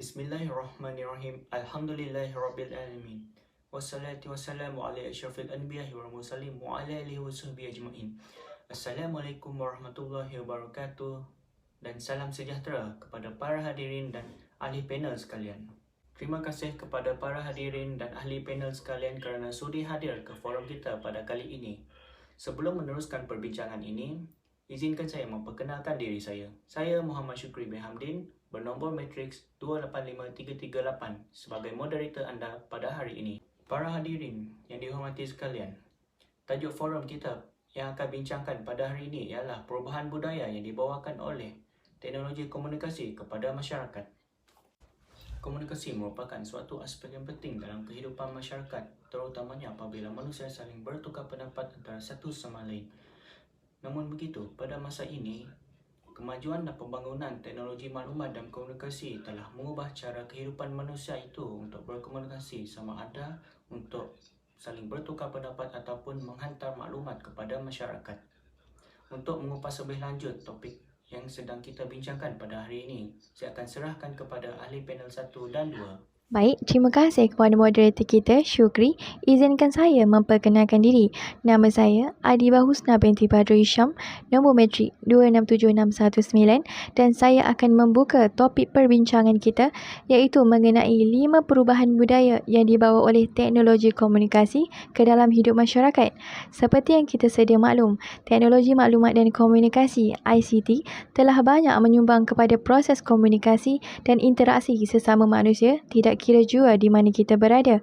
Bismillahirrahmanirrahim. Alhamdulillahirabbil alamin. Wassalatu wassalamu ala asyrafil anbiya'i wal mursalin wa ala alihi wasahbihi ajmain. Assalamualaikum warahmatullahi wabarakatuh dan salam sejahtera kepada para hadirin dan ahli panel sekalian. Terima kasih kepada para hadirin dan ahli panel sekalian kerana sudi hadir ke forum kita pada kali ini. Sebelum meneruskan perbincangan ini, izinkan saya memperkenalkan diri saya. Saya Muhammad Syukri bin Hamdin, bernombor matriks 285338 sebagai moderator anda pada hari ini. Para hadirin yang dihormati sekalian, tajuk forum kita yang akan bincangkan pada hari ini ialah perubahan budaya yang dibawakan oleh teknologi komunikasi kepada masyarakat. Komunikasi merupakan suatu aspek yang penting dalam kehidupan masyarakat, terutamanya apabila manusia saling bertukar pendapat antara satu sama lain. Namun begitu, pada masa ini, kemajuan dan pembangunan teknologi maklumat dan komunikasi telah mengubah cara kehidupan manusia itu untuk berkomunikasi, sama ada untuk saling bertukar pendapat ataupun menghantar maklumat kepada masyarakat. Untuk mengupas lebih lanjut topik yang sedang kita bincangkan pada hari ini, saya akan serahkan kepada ahli panel 1 dan 2. Baik, terima kasih kepada moderator kita, Syukri. Izinkan saya memperkenalkan diri. Nama saya Adibah Husna binti Badrul Syam, nombor matrik 267619 dan saya akan membuka topik perbincangan kita iaitu mengenai 5 perubahan budaya yang dibawa oleh teknologi komunikasi ke dalam hidup masyarakat. Seperti yang kita sedia maklum, teknologi maklumat dan komunikasi ICT telah banyak menyumbang kepada proses komunikasi dan interaksi sesama manusia, tidak kira jua di mana kita berada.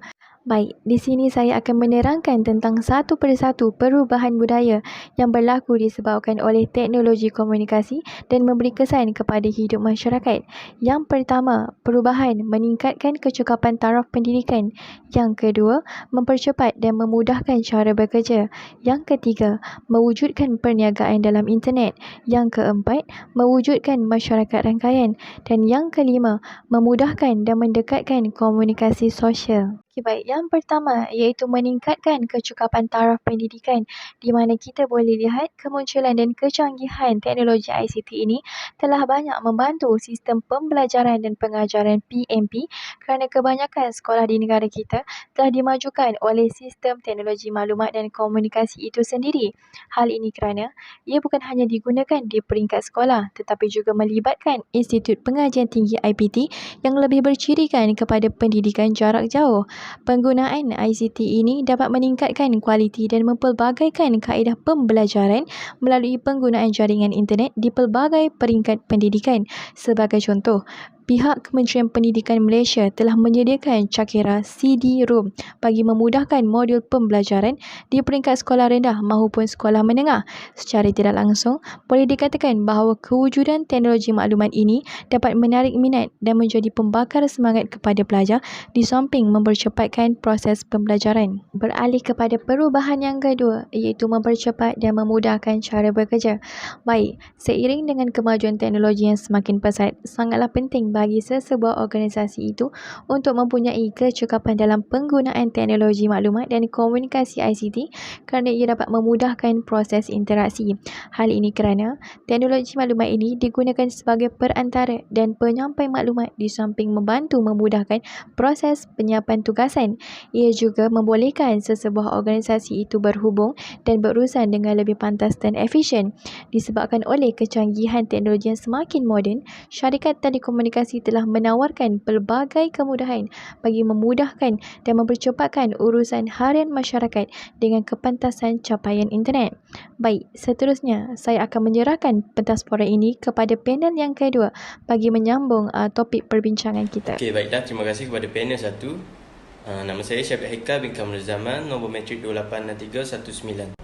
Baik, di sini saya akan menerangkan tentang satu persatu perubahan budaya yang berlaku disebabkan oleh teknologi komunikasi dan memberi kesan kepada hidup masyarakat. Yang pertama, perubahan meningkatkan kecekapan taraf pendidikan. Yang kedua, mempercepat dan memudahkan cara bekerja. Yang ketiga, mewujudkan perniagaan dalam internet. Yang keempat, mewujudkan masyarakat rangkaian. Dan yang kelima, memudahkan dan mendekatkan komunikasi sosial. Baik, yang pertama iaitu meningkatkan kecekapan taraf pendidikan di mana kita boleh lihat kemunculan dan kecanggihan teknologi ICT ini telah banyak membantu sistem pembelajaran dan pengajaran PMP kerana kebanyakan sekolah di negara kita telah dimajukan oleh sistem teknologi maklumat dan komunikasi itu sendiri. Hal ini kerana ia bukan hanya digunakan di peringkat sekolah tetapi juga melibatkan Institut Pengajian Tinggi IPT yang lebih bercirikan kepada pendidikan jarak jauh. Penggunaan ICT ini dapat meningkatkan kualiti dan mempelbagaikan kaedah pembelajaran melalui penggunaan jaringan internet di pelbagai peringkat pendidikan. Sebagai contoh, pihak Kementerian Pendidikan Malaysia telah menyediakan cakera CD-ROM bagi memudahkan modul pembelajaran di peringkat sekolah rendah maupun sekolah menengah. Secara tidak langsung, boleh dikatakan bahawa kewujudan teknologi maklumat ini dapat menarik minat dan menjadi pembakar semangat kepada pelajar di samping mempercepatkan proses pembelajaran. Beralih kepada perubahan yang kedua iaitu mempercepat dan memudahkan cara bekerja. Baik, seiring dengan kemajuan teknologi yang semakin pesat, sangatlah penting bagi sesebuah organisasi itu untuk mempunyai kecekapan dalam penggunaan teknologi maklumat dan komunikasi ICT kerana ia dapat memudahkan proses interaksi. Hal ini kerana teknologi maklumat ini digunakan sebagai perantara dan penyampai maklumat di samping membantu memudahkan proses penyiapan tugasan. Ia juga membolehkan sesebuah organisasi itu berhubung dan berurusan dengan lebih pantas dan efisien. Disebabkan oleh kecanggihan teknologi yang semakin moden, syarikat telekomunikasi telah menawarkan pelbagai kemudahan bagi memudahkan dan mempercepatkan urusan harian masyarakat dengan kepantasan capaian internet. Baik, seterusnya saya akan menyerahkan pentas forum ini kepada panel yang kedua bagi menyambung topik perbincangan kita. Okey, baiklah, terima kasih kepada panel 1. Nama saya Syafiq Haikal bin Kamrul Zaman, nombor matrik 286319.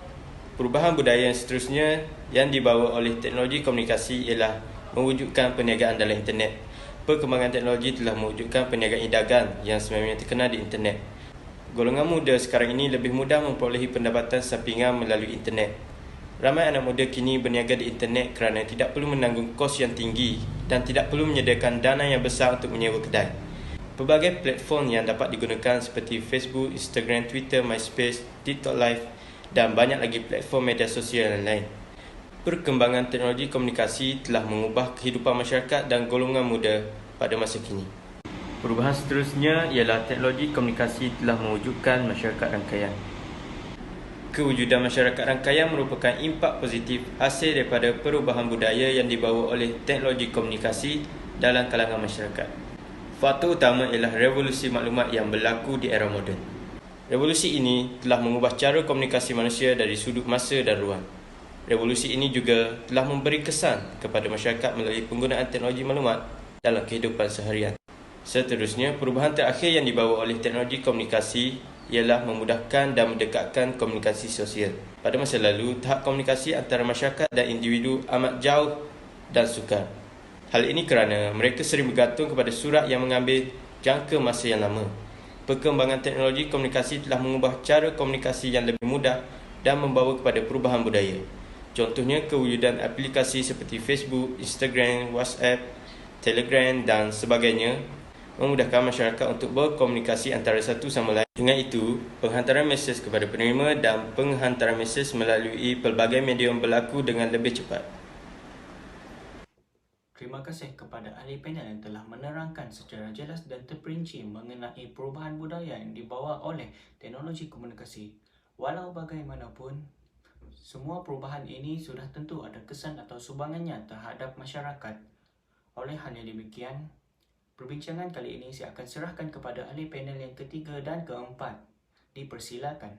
Perubahan budaya yang seterusnya yang dibawa oleh teknologi komunikasi ialah mewujudkan perniagaan dalam internet. Perkembangan teknologi telah mewujudkan perniagaan e-dagang yang sebenarnya terkenal di internet. Golongan muda sekarang ini lebih mudah memperolehi pendapatan sampingan melalui internet. Ramai anak muda kini berniaga di internet kerana tidak perlu menanggung kos yang tinggi dan tidak perlu menyediakan dana yang besar untuk menyewa kedai. Pelbagai platform yang dapat digunakan seperti Facebook, Instagram, Twitter, MySpace, TikTok Live dan banyak lagi platform media sosial yang lain. Perkembangan teknologi komunikasi telah mengubah kehidupan masyarakat dan golongan muda pada masa kini. Perubahan seterusnya ialah teknologi komunikasi telah mewujudkan masyarakat rangkaian. Kewujudan masyarakat rangkaian merupakan impak positif hasil daripada perubahan budaya yang dibawa oleh teknologi komunikasi dalam kalangan masyarakat. Faktor utama ialah revolusi maklumat yang berlaku di era moden. Revolusi ini telah mengubah cara komunikasi manusia dari sudut masa dan ruang. Revolusi ini juga telah memberi kesan kepada masyarakat melalui penggunaan teknologi maklumat dalam kehidupan seharian. Seterusnya, perubahan terakhir yang dibawa oleh teknologi komunikasi ialah memudahkan dan mendekatkan komunikasi sosial. Pada masa lalu, tahap komunikasi antara masyarakat dan individu amat jauh dan sukar. Hal ini kerana mereka sering bergantung kepada surat yang mengambil jangka masa yang lama. Perkembangan teknologi komunikasi telah mengubah cara komunikasi yang lebih mudah dan membawa kepada perubahan budaya. Contohnya, kewujudan aplikasi seperti Facebook, Instagram, WhatsApp, Telegram dan sebagainya memudahkan masyarakat untuk berkomunikasi antara satu sama lain. Dengan itu, penghantaran mesej kepada penerima dan penghantaran mesej melalui pelbagai medium berlaku dengan lebih cepat. Terima kasih kepada ahli panel yang telah menerangkan secara jelas dan terperinci mengenai perubahan budaya yang dibawa oleh teknologi komunikasi. Walau bagaimanapun, semua perubahan ini sudah tentu ada kesan atau sumbangannya terhadap masyarakat. Oleh hal yang demikian, perbincangan kali ini saya akan serahkan kepada ahli panel yang ketiga dan keempat. Dipersilakan.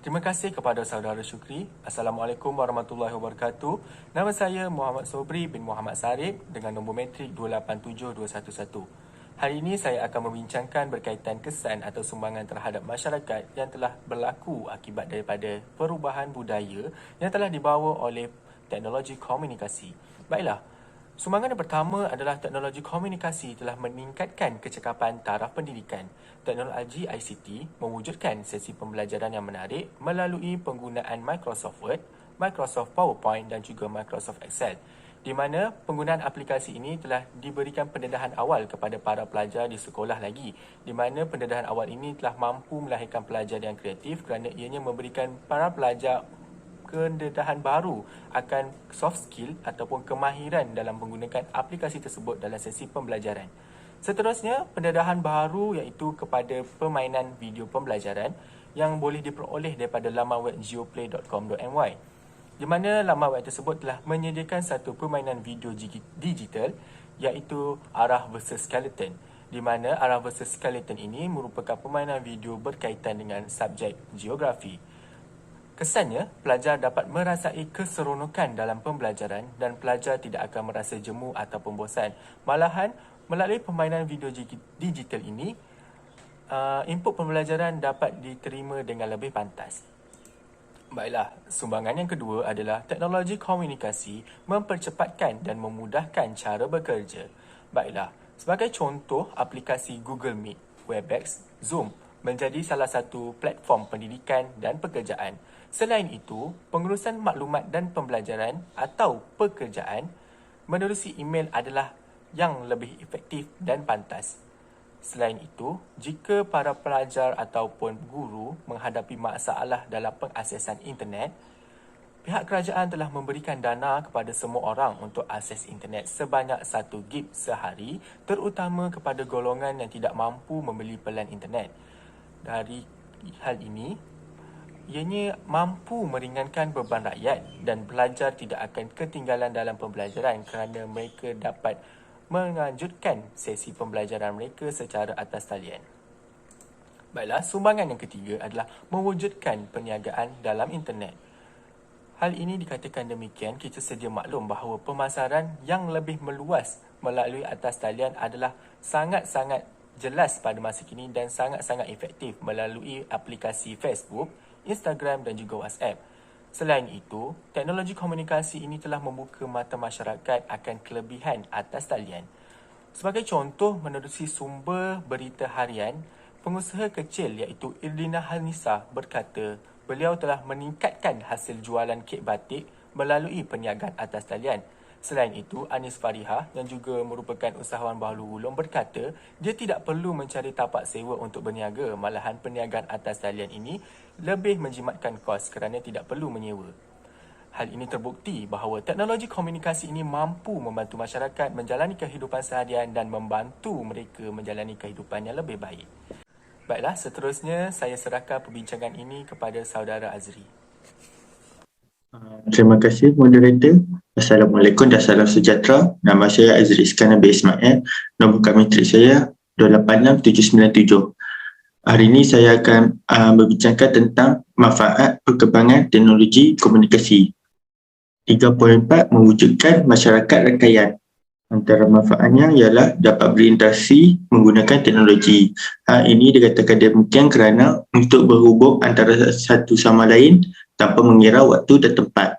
Terima kasih kepada saudara Syukri. Assalamualaikum warahmatullahi wabarakatuh. Nama saya Muhammad Sobri bin Muhammad Sarip dengan nombor metrik 287211. Hari ini saya akan membincangkan berkaitan kesan atau sumbangan terhadap masyarakat yang telah berlaku akibat daripada perubahan budaya yang telah dibawa oleh teknologi komunikasi. Baiklah, sumbangan yang pertama adalah teknologi komunikasi telah meningkatkan kecekapan taraf pendidikan. Teknologi ICT mewujudkan sesi pembelajaran yang menarik melalui penggunaan Microsoft Word, Microsoft PowerPoint dan juga Microsoft Excel, di mana penggunaan aplikasi ini telah diberikan pendedahan awal kepada para pelajar di sekolah lagi, di mana pendedahan awal ini telah mampu melahirkan pelajar yang kreatif kerana ianya memberikan para pelajar pendedahan baru akan soft skill ataupun kemahiran dalam menggunakan aplikasi tersebut dalam sesi pembelajaran. Seterusnya, pendedahan baru iaitu kepada permainan video pembelajaran yang boleh diperoleh daripada laman web geoplay.com.my, di mana laman web tersebut telah menyediakan satu permainan video digital iaitu Arah vs Skeleton, di mana Arah vs Skeleton ini merupakan permainan video berkaitan dengan subjek geografi. Kesannya, pelajar dapat merasai keseronokan dalam pembelajaran dan pelajar tidak akan merasa jemu ataupun bosan. Malahan, melalui permainan video digital ini, input pembelajaran dapat diterima dengan lebih pantas. Baiklah, sumbangan yang kedua adalah teknologi komunikasi mempercepatkan dan memudahkan cara bekerja. Baiklah, sebagai contoh, aplikasi Google Meet, Webex, Zoom menjadi salah satu platform pendidikan dan pekerjaan. Selain itu, pengurusan maklumat dan pembelajaran atau pekerjaan menerusi email adalah yang lebih efektif dan pantas. Selain itu, jika para pelajar ataupun guru menghadapi masalah dalam pengaksesan internet, pihak kerajaan telah memberikan dana kepada semua orang untuk akses internet sebanyak 1 GB sehari, terutama kepada golongan yang tidak mampu membeli pelan internet. Dari hal ini, ianya mampu meringankan beban rakyat dan pelajar tidak akan ketinggalan dalam pembelajaran kerana mereka dapat melanjutkan sesi pembelajaran mereka secara atas talian. Baiklah, sumbangan yang ketiga adalah mewujudkan perniagaan dalam internet. Hal ini dikatakan demikian, kita sedia maklum bahawa pemasaran yang lebih meluas melalui atas talian adalah sangat-sangat jelas pada masa kini dan sangat-sangat efektif melalui aplikasi Facebook, Instagram dan juga WhatsApp. Selain itu, teknologi komunikasi ini telah membuka mata masyarakat akan kelebihan atas talian. Sebagai contoh, menerusi sumber berita harian, pengusaha kecil iaitu Irdina Halnisa berkata beliau telah meningkatkan hasil jualan kek batik melalui perniagaan atas talian. Selain itu, Anis Farihah yang juga merupakan usahawan Bahulu Ulum berkata dia tidak perlu mencari tapak sewa untuk berniaga, malahan perniagaan atas talian ini lebih menjimatkan kos kerana tidak perlu menyewa. Hal ini terbukti bahawa teknologi komunikasi ini mampu membantu masyarakat menjalani kehidupan seharian dan membantu mereka menjalani kehidupan yang lebih baik. Baiklah, seterusnya saya serahkan perbincangan ini kepada saudara Azri. Terima kasih moderator. Assalamualaikum dan salam sejahtera. Nama saya Azri Iskandar bin Ismail. Nombor kad matrik saya 286797. Hari ini saya akan berbincangkan tentang manfaat perkembangan teknologi komunikasi. 3.4 mewujudkan masyarakat rakaian. Antara manfaatnya ialah dapat berinteraksi menggunakan teknologi. Hal ini dikatakan demikian kerana untuk berhubung antara satu sama lain tanpa mengira waktu dan tempat.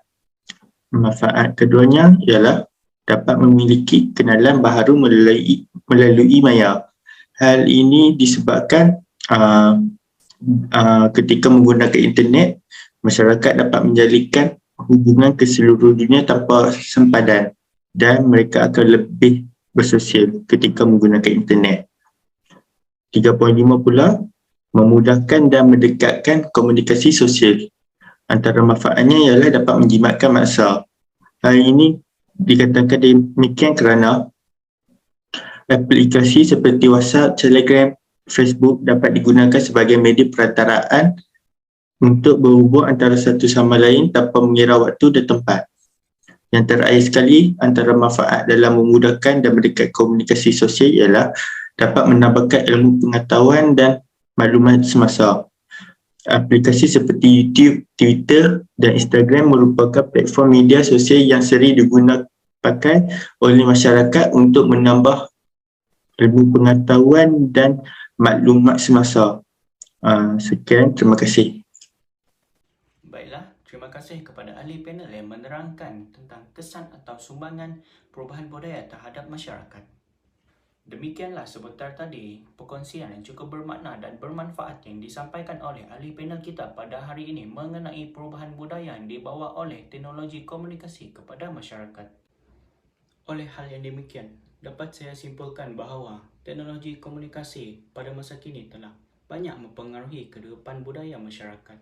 Manfaat keduanya ialah dapat memiliki kenalan baharu melalui maya. Hal ini disebabkan ketika menggunakan internet, masyarakat dapat menjalinkan hubungan ke seluruh dunia tanpa sempadan dan mereka akan lebih bersosial ketika menggunakan internet. 3.5 pula, memudahkan dan mendekatkan komunikasi sosial. Antara manfaatnya ialah dapat menjimatkan masa. Hal ini dikatakan demikian kerana aplikasi seperti WhatsApp, Telegram, Facebook dapat digunakan sebagai media perantaraan untuk berhubung antara satu sama lain tanpa mengira waktu dan tempat. Yang terakhir sekali, antara manfaat dalam memudahkan dan mendekatkan komunikasi sosial ialah dapat menambahkan ilmu pengetahuan dan maklumat semasa. Aplikasi seperti YouTube, Twitter dan Instagram merupakan platform media sosial yang sering digunakan oleh masyarakat untuk menambah ilmu pengetahuan dan maklumat semasa. Sekian, terima kasih. Baiklah, terima kasih kepada ahli panel yang menerangkan tentang kesan atau sumbangan perubahan budaya terhadap masyarakat. Demikianlah sebentar tadi perkongsian yang cukup bermakna dan bermanfaat yang disampaikan oleh ahli panel kita pada hari ini mengenai perubahan budaya yang dibawa oleh teknologi komunikasi kepada masyarakat. Oleh hal yang demikian, dapat saya simpulkan bahawa teknologi komunikasi pada masa kini telah banyak mempengaruhi kehidupan budaya masyarakat.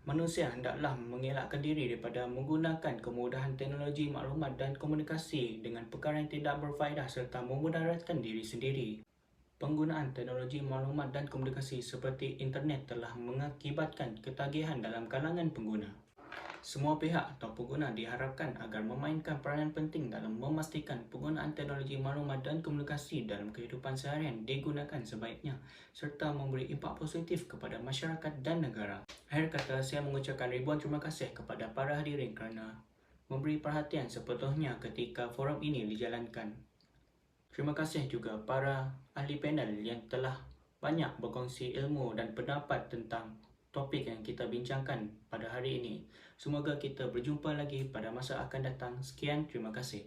Manusia hendaklah mengelakkan diri daripada menggunakan kemudahan teknologi maklumat dan komunikasi dengan perkara yang tidak berfaedah serta memudaratkan diri sendiri. Penggunaan teknologi maklumat dan komunikasi seperti internet telah mengakibatkan ketagihan dalam kalangan pengguna. Semua pihak atau pengguna diharapkan agar memainkan peranan penting dalam memastikan penggunaan teknologi maklumat dan komunikasi dalam kehidupan seharian digunakan sebaiknya serta memberi impak positif kepada masyarakat dan negara. Akhir kata, saya mengucapkan ribuan terima kasih kepada para hadirin kerana memberi perhatian sepenuhnya ketika forum ini dijalankan. Terima kasih juga para ahli panel yang telah banyak berkongsi ilmu dan pendapat tentang topik yang kita bincangkan pada hari ini. Semoga kita berjumpa lagi pada masa akan datang. Sekian, terima kasih.